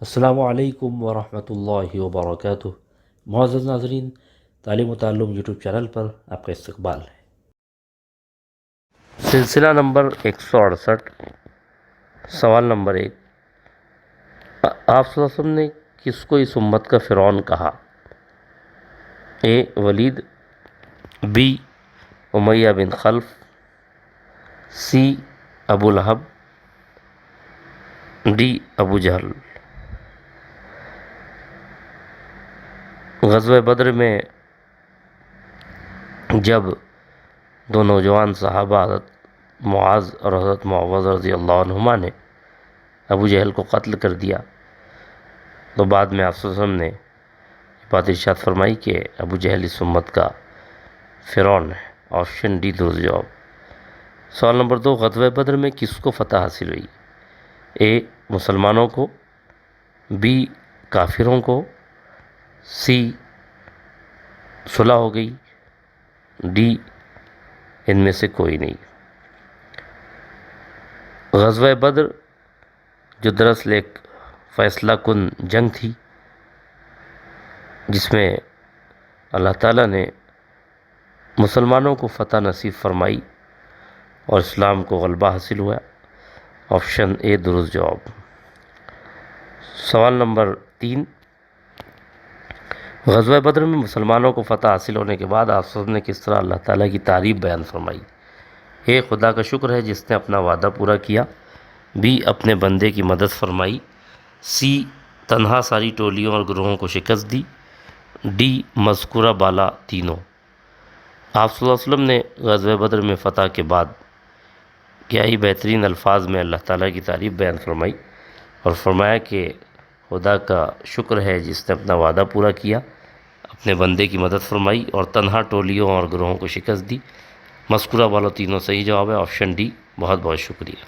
السلام علیکم ورحمۃ اللہ وبرکاتہ۔ معزز ناظرین، تعلیم و تعلم یوٹیوب چینل پر آپ کا استقبال ہے۔ سلسلہ نمبر 168، سوال نمبر 1، آپ صلی اللہ علیہ وسلم نے کس کو اس امت کا فرعون کہا؟ اے ولید، بی امیہ بن خلف، سی ابو لہب، ڈی ابو جہل۔ غزوہ بدر میں جب دو نوجوان صحابہ حضرت معاذ اور حضرت معوذ رضی اللہ عنہما نے ابو جہل کو قتل کر دیا، تو بعد میں آپ صلی اللہ علیہ وسلم نے بات ارشاد فرمائی کہ ابو جہل اس امت کا فرعون ہے۔ آپشن ڈی درست جواب۔ سوال نمبر 2، غزوہ بدر میں کس کو فتح حاصل ہوئی؟ اے مسلمانوں کو، بی کافروں کو، سی صلح ہو گئی، ڈی ان میں سے کوئی نہیں۔ غزوہ بدر جو دراصل ایک فیصلہ کن جنگ تھی، جس میں اللہ تعالیٰ نے مسلمانوں کو فتح نصیب فرمائی اور اسلام کو غلبہ حاصل ہوا۔ آپشن اے درست جواب۔ سوال نمبر 3، غزوہ بدر میں مسلمانوں کو فتح حاصل ہونے کے بعد آپ نے کس طرح اللہ تعالیٰ کی تعریف بیان فرمائی؟ اے خدا کا شکر ہے جس نے اپنا وعدہ پورا کیا، بی اپنے بندے کی مدد فرمائی، سی تنہا ساری ٹولیوں اور گروہوں کو شکست دی، ڈی مذکورہ بالا تینوں۔ آپ صلی اللہ علیہ وسلم نے غزوہ بدر میں فتح کے بعد کیا ہی بہترین الفاظ میں اللہ تعالیٰ کی تعریف بیان فرمائی اور فرمایا کہ خدا کا شکر ہے جس نے اپنا وعدہ پورا کیا، اپنے بندے کی مدد فرمائی اور تنہا ٹولیوں اور گروہوں کو شکست دی۔ مذکورہ بالا تینوں صحیح جواب ہے، آپشن ڈی۔ بہت بہت شکریہ۔